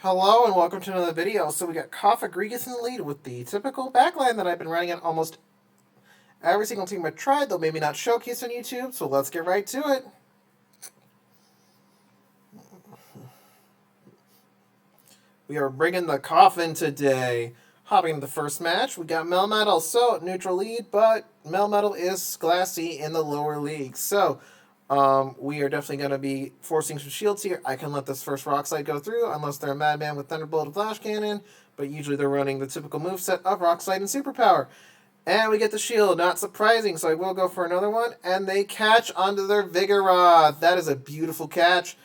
Hello and welcome to another video. So we got Cofagrigus in the lead with the typical backline that I've been running on almost every single team I've tried, though maybe not showcased on YouTube. So let's get right to it. We are bringing the coffin today. Hopping into the first match, we got Melmetal. So neutral lead, but Melmetal is glassy in the lower league. So we are definitely going to be forcing some shields here. I can let this first Rock Slide go through, unless they're a Madman with Thunderbolt and Flash Cannon, but usually they're running the typical moveset of Rock Slide and Superpower. And we get the shield, not surprising, so I will go for another one, and they catch onto their Vigoroth. That is a beautiful catch.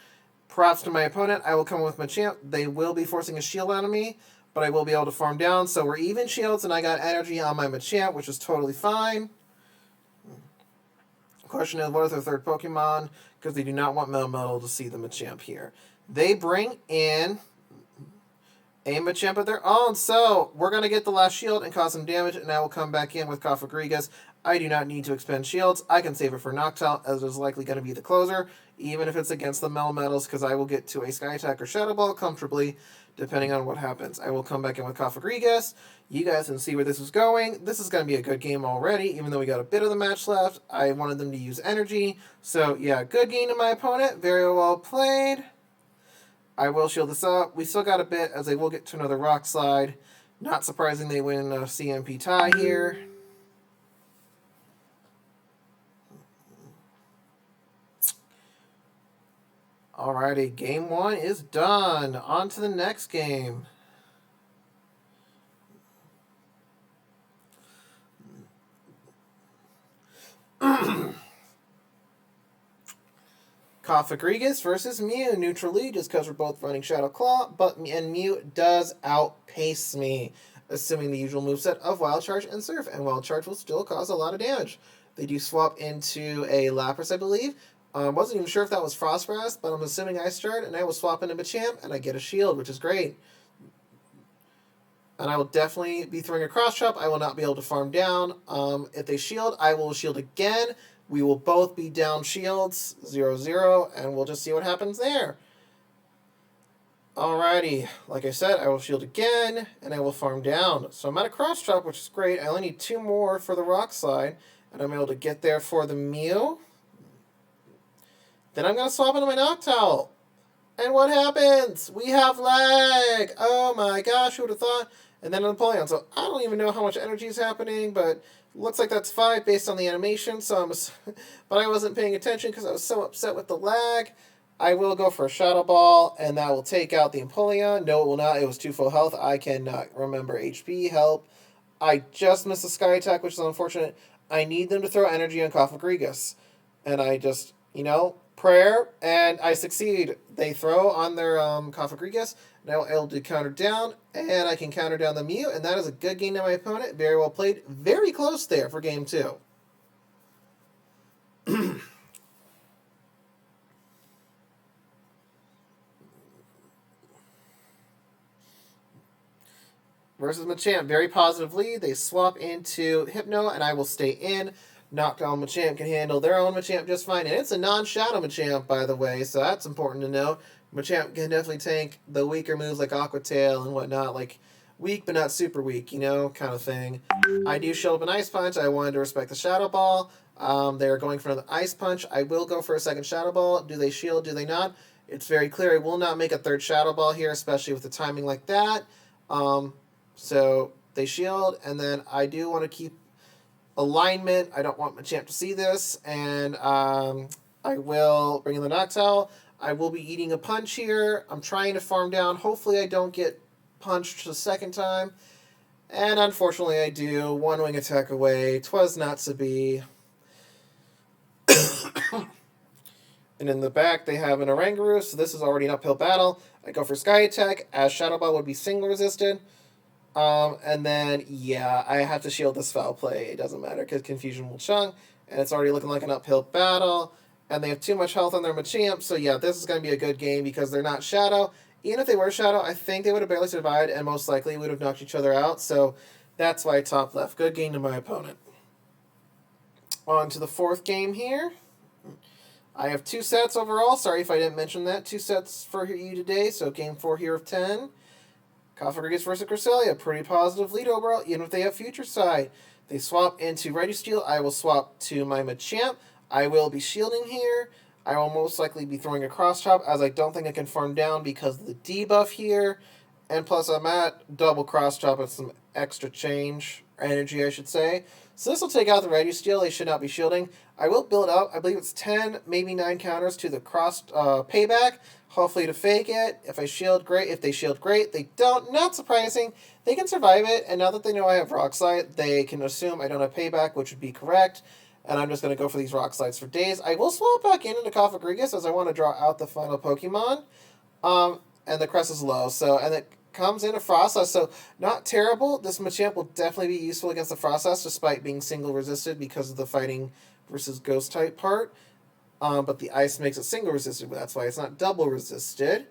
Props to my opponent. I will come with Machamp. They will be forcing a shield out of me, but I will be able to farm down, so we're even shields, and I got energy on my Machamp, which is totally fine. Question is, what is their third Pokemon? Because they do not want Melmetal to see the Machamp here. They bring in a Machamp of their own, so we're going to get the last shield and cause some damage, and I will come back in with Cofagrigus. I do not need to expend shields. I can save it for Noctowl, as it is likely going to be the closer, even if it's against the Melmetals, because I will get to a Sky Attack or Shadow Ball comfortably, depending on what happens. I will come back in with Cofagrigus. You guys can see where this is going. This is going to be a good game already, even though we got a bit of the match left. I wanted them to use energy. So, yeah, good game to my opponent. Very well played. I will shield this up. We still got a bit, as they will get to another Rock Slide. Not surprising they win a CMP tie here. Alrighty, game one is done. On to the next game. Cofagrigus versus Mew. Neutral lead just because we're both running Shadow Claw, and Mew does outpace me, assuming the usual moveset of Wild Charge and Surf, and Wild Charge will still cause a lot of damage. They do swap into a Lapras, I believe. Wasn't even sure if that was Frostgrass, but I'm assuming I start, and I will swap into Machamp, and I get a shield, which is great. And I will definitely be throwing a Cross Chop. I will not be able to farm down. If they shield, I will shield again. We will both be down shields, 0-0, and we'll just see what happens there. Alrighty, like I said, I will shield again, and I will farm down. So I'm at a Cross Chop, which is great. I only need 2 more for the Rock Slide, and I'm able to get there for the Mew. Then I'm going to swap into my Noctowl. And what happens? We have lag! Oh my gosh, who would have thought? And then Napoleon. So I don't even know how much energy is happening, but looks like that's 5 based on the animation. But I wasn't paying attention because I was so upset with the lag. I will go for a Shadow Ball, and that will take out the Empoleon. No, it will not. It was 2 full health. I cannot remember HP. Help. I just missed the Sky Attack, which is unfortunate. I need them to throw energy on Cofagrigus. And I just, prayer, and I succeed. They throw on their Cofagrigus, now able to counter down, and I can counter down the Mew, and that is a good game to my opponent. Very well played. Very close there for game 2. Versus Machamp, very positive lead. They swap into Hypno, and I will stay in. Noctowl Machamp can handle their own Machamp just fine. And it's a non-Shadow Machamp, by the way, so that's important to know. Machamp can definitely tank the weaker moves like Aqua Tail and whatnot, like weak but not super weak, kind of thing. I do shield up an Ice Punch. I wanted to respect the Shadow Ball. They're going for another Ice Punch. I will go for a second Shadow Ball. Do they shield? Do they not? It's very clear I will not make a third Shadow Ball here, especially with the timing like that. So they shield, and then I do want to keep alignment. I don't want Machamp to see this, and I will bring in the Noctowl. I will be eating a punch here. I'm trying to farm down. Hopefully I don't get punched the second time. And unfortunately I do. 1 wing attack away. 'Twas not to be. And in the back they have an Oranguru, so this is already an uphill battle. I go for Sky Attack, as Shadow Ball would be single resisted. And then, yeah, I have to shield this foul play. It doesn't matter because Confusion will chunk, and it's already looking like an uphill battle. And they have too much health on their Machamp, so yeah, this is going to be a good game because they're not Shadow. Even if they were Shadow, I think they would have barely survived, and most likely would have knocked each other out. So that's why top left. Good game to my opponent. On to the 4th game here. I have 2 sets overall. Sorry if I didn't mention that. 2 sets for you today. So game 4 here of 10. Cofagrigus versus Cresselia. Pretty positive lead overall, even if they have Future Sight. They swap into Registeel. I will swap to my Machamp. I will be shielding here. I will most likely be throwing a Cross Chop, as I don't think I can farm down because of the debuff here. And plus I'm at double Cross Chop with some extra change, energy I should say. So this will take out the Registeel. They should not be shielding. I will build up, I believe it's 10, maybe 9 counters to the cross payback. Hopefully to fake it. If I shield, great. If they shield, great. They don't, not surprising. They can survive it, and now that they know I have Rock Slide, they can assume I don't have payback, which would be correct. And I'm just going to go for these Rock Slides for days. I will swap back into Cofagrigus as I want to draw out the final Pokemon. And the crest is low, so, and it comes into Frostlass, so not terrible. This Machamp will definitely be useful against the Frostlass, despite being single resisted because of the fighting versus ghost type part. But the ice makes it single resisted, but that's why it's not double resisted.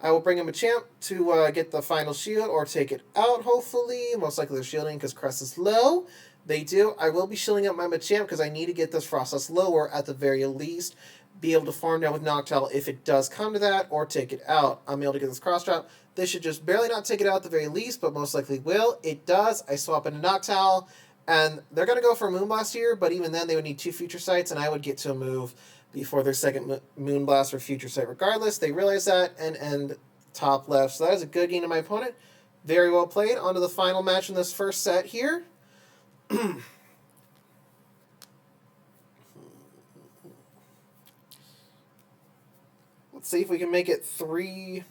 I will bring in Machamp to get the final shield or take it out, hopefully. Most likely they're shielding because crest is low. They do. I will be shielding up my Machamp because I need to get this Frostlass lower at the very least. Be able to farm down with Noctowl if it does come to that, or take it out. I'm able to get this Cross Chop. This should just barely not take it out at the very least, but most likely will. It does. I swap into Noctowl, and they're going to go for a Moonblast here, but even then they would need 2 Future Sights, and I would get to a move before their second Moonblast or Future Sight regardless. They realize that and end top left. So that is a good game to my opponent. Very well played. On to the final match in this first set here. Let's see if we can make it 3...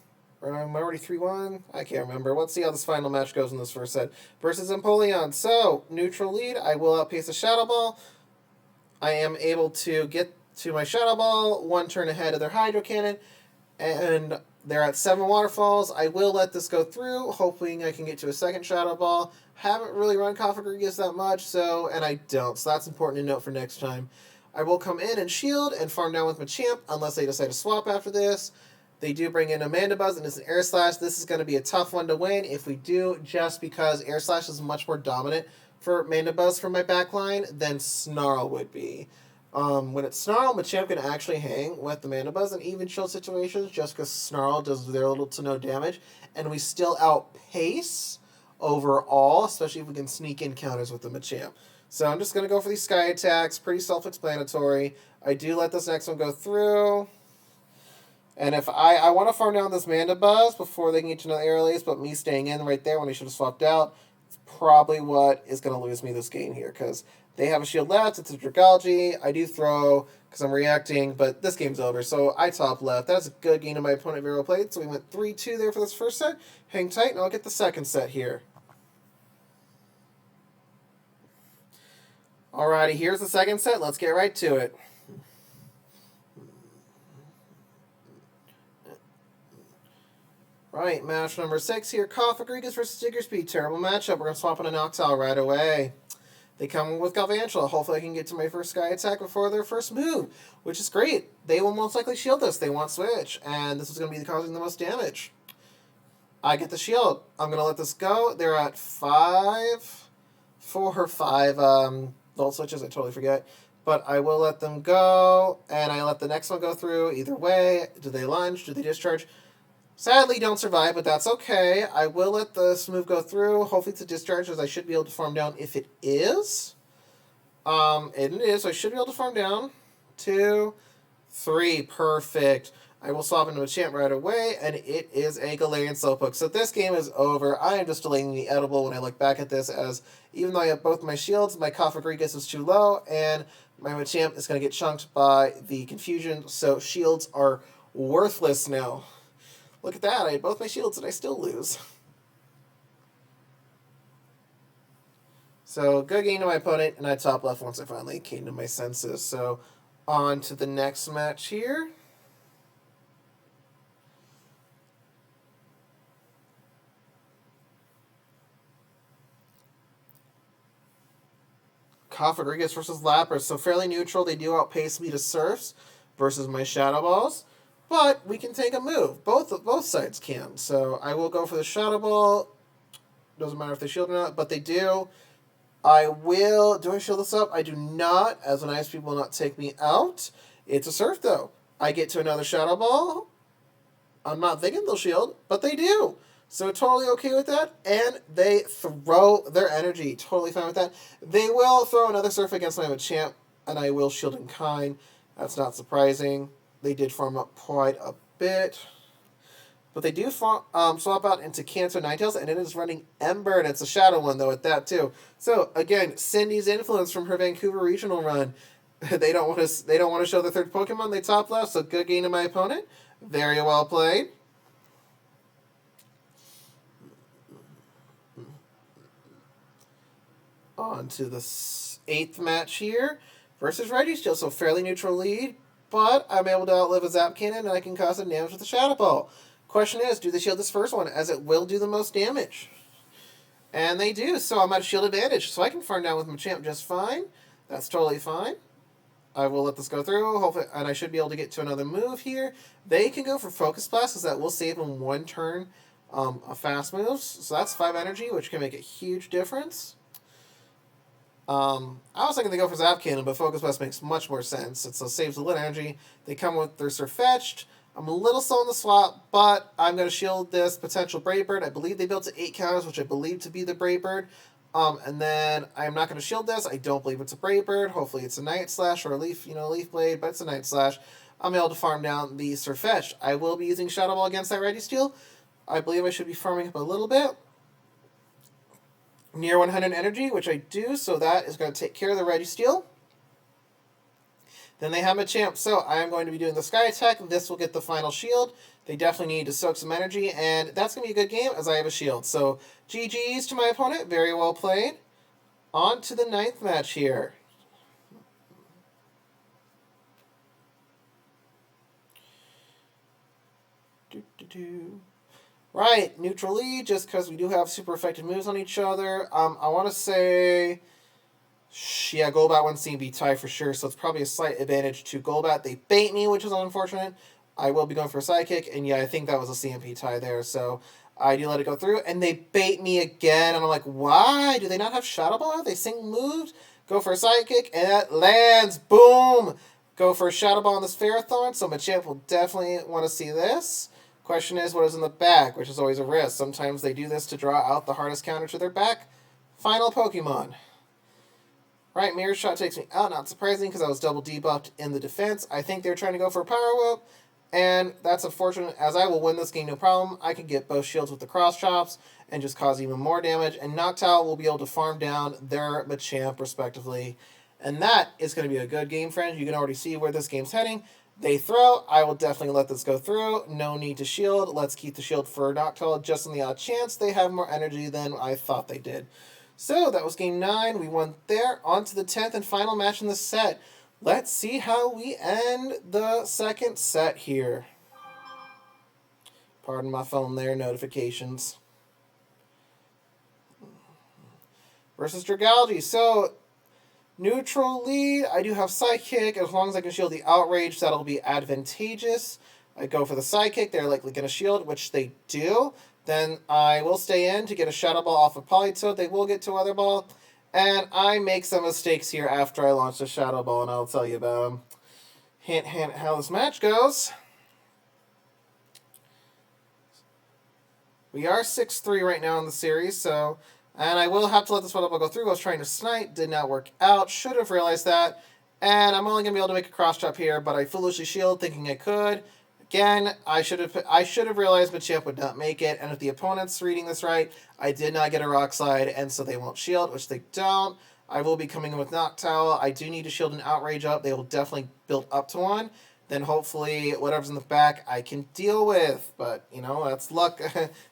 I'm already 3-1? I can't remember. Let's see how this final match goes in this first set. Versus Empoleon. So, neutral lead. I will outpace the Shadow Ball. I am able to get to my Shadow Ball 1 turn ahead of their Hydro Cannon. And they're at 7 Waterfalls. I will let this go through, hoping I can get to a second Shadow Ball. Haven't really run Cofagrigus that much, and I don't. So that's important to note for next time. I will come in and shield and farm down with Machamp, unless they decide to swap after this. They do bring in Amanda Buzz, and it's an Air Slash. This is going to be a tough one to win if we do, just because Air Slash is much more dominant for Amanda Buzz for my backline than Snarl would be. When it's Snarl, Machamp can actually hang with the Mana Buzz in even chill situations just because Snarl does very little to no damage, and we still outpace overall, especially if we can sneak in counters with the Machamp. So I'm just going to go for these Sky attacks, pretty self-explanatory. I do let this next one go through. And if I want to farm down this Mana Buzz before they can get to another Air Release, but me staying in right there when I should have swapped out, it's probably what is going to lose me this game here, because they have a shield left, it's a Dragalge, I do throw because I'm reacting, but this game's over, so I top left. That's a good game to my opponent, very well played. So we went 3-2 there for this first set. Hang tight, and I'll get the second set here. Alrighty, here's the second set. Let's get right to it. Right, match number 6 here. Cofagrigus versus Diggersby. Terrible matchup. We're going to swap in a Noctowl right away. They come with Galvantula. Hopefully I can get to my first Sky attack before their first move, which is great. They will most likely shield us. They want Switch, and this is going to be causing the most damage. I get the shield. I'm going to let this go. They're at 5 Volt Switches. I totally forget. But I will let them go, and I let the next one go through. Either way, do they lunge? Do they discharge? Sadly, don't survive, but that's okay. I will let this move go through. Hopefully it's a discharge, as I should be able to farm down if it is. And it is, so I should be able to farm down. 2, 3, perfect. I will swap into a champ right away, and it is a Galarian Slowpoke. So this game is over. I am just delaying the edible when I look back at this, as even though I have both my shields, my Cofagrigus is too low, and my Machamp is going to get chunked by the Confusion, so shields are worthless now. Look at that, I had both my shields and I still lose. So, good game to my opponent, and I top left once I finally came to my senses. So, on to the next match here. Cofagrigus versus Lapras. So, fairly neutral. They do outpace me to Surfs versus my Shadow Balls. But we can take a move. Both sides can. So I will go for the Shadow Ball. Doesn't matter if they shield or not, but they do. I will... Do I shield this up? I do not, as an Ice Beam will not take me out. It's a Surf, though. I get to another Shadow Ball. I'm not thinking they'll shield, but they do. So totally okay with that. And they throw their energy. Totally fine with that. They will throw another Surf against my Machamp, and I will shield in kind. That's not surprising. They did farm up quite a bit. But they do swap out into Cancer Ninetales, and it is running Ember, and it's a Shadow one, though, at that, too. So, again, Cindy's influence from her Vancouver regional run. They don't want to show the third Pokemon they top left, so good game to my opponent. Very well played. On to the 8th match here versus Registeel, so fairly neutral lead, but I'm able to outlive a Zap Cannon, and I can cause some damage with a Shadow Ball. Question is, do they shield this first one, as it will do the most damage? And they do, so I'm at a shield advantage. So I can farm down with Machamp just fine. That's totally fine. I will let this go through, hopefully, and I should be able to get to another move here. They can go for Focus Blast, because that will save them one turn of fast moves. So that's 5 energy, which can make a huge difference. I was thinking they go for Zap Cannon, but Focus Blast makes much more sense. It saves a little energy. They come with their Surfetched. I'm a little slow in the swap, but I'm going to shield this potential Brave Bird. I believe they built to 8 counters, which I believe to be the Brave Bird. And then I'm not going to shield this. I don't believe it's a Brave Bird. Hopefully it's a Night Slash or a Leaf Blade, but it's a Night Slash. I'm able to farm down the Surfetched. I will be using Shadow Ball against that Registeel. I believe I should be farming up a little bit. Near 100 energy, which I do, so that is going to take care of the Registeel. Then they have Machamp, so I am going to be doing the Sky Attack. This will get the final shield. They definitely need to soak some energy, and that's going to be a good game as I have a shield. So GG's to my opponent. Very well played. On to the 9th match here. Right, neutral lead, just because we do have super effective moves on each other. I want to say... yeah, Golbat won CMB tie for sure, so it's probably a slight advantage to Golbat. They bait me, which is unfortunate. I will be going for a Sidekick, and yeah, I think that was a CMP tie there, so I do let it go through, and they bait me again, and I'm like, why? Do they not have Shadow Ball? Have they sync moves? Go for a Sidekick, and it lands! Boom! Go for a Shadow Ball on this Ferrothorn, so Machamp will definitely want to see this. Question is, what is in the back, which is always a risk. Sometimes they do this to draw out the hardest counter to their back. Final Pokemon. Right, Mirror Shot takes me out, not surprising, because I was double debuffed in the defense. I think they're trying to go for a Power Whip, and that's unfortunate, as I will win this game no problem. I can get both shields with the Cross Chops and just cause even more damage, and Noctowl will be able to farm down their Machamp, respectively. And that is going to be a good game, friends. You can already see where this game's heading. They throw. I will definitely let this go through. No need to shield. Let's keep the shield for Noctowl, just in the odd chance they have more energy than I thought they did. So that was game 9. We won there. On to the 10th and final match in the set. Let's see how we end the second set here. Pardon my phone there, notifications. Versus Dragalge. So, neutral lead. I do have Psychic. As long as I can shield the Outrage, that'll be advantageous. I go for the Psychic. They're likely going to shield, which they do. Then I will stay in to get a Shadow Ball off of Politoed. They will get to Weather Ball. And I make some mistakes here after I launch the Shadow Ball, and I'll tell you about them. Hint, hint, how this match goes. We are 6-3 right now in the series, so... And I will have to let this Weather Ball go through. I was trying to snipe, did not work out. Should have realized that. And I'm only going to be able to make a cross chop here, but I foolishly shield thinking I could. Again, I should have realized Machamp would not make it, and if the opponent's reading this right, I did not get a Rock Slide, and so they won't shield, which they don't. I will be coming in with Noctowl. I do need to shield an Outrage up. They will definitely build up to one. Then hopefully whatever's in the back I can deal with. But, you know, that's luck.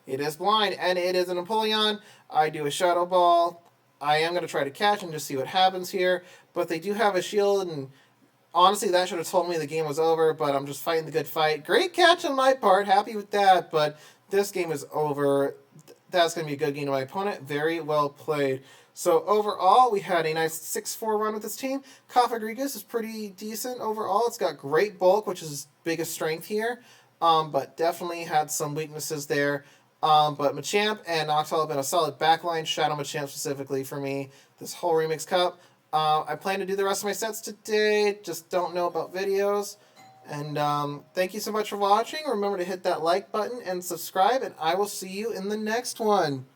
It is blind, and it is an Empoleon. I do a Shadow Ball. I am going to try to catch and just see what happens here. But they do have a shield, and... honestly, that should have told me the game was over, but I'm just fighting the good fight. Great catch on my part. Happy with that, but this game is over. That's going to be a good game to my opponent. Very well played. So overall, we had a nice 6-4 run with this team. Cofagrigus is pretty decent overall. It's got great bulk, which is his biggest strength here, but definitely had some weaknesses there. But Machamp and Noctowl have been a solid backline. Shadow Machamp specifically for me this whole Remix Cup. I plan to do the rest of my sets today, just don't know about videos. And thank you so much for watching. Remember to hit that like button and subscribe, and I will see you in the next one.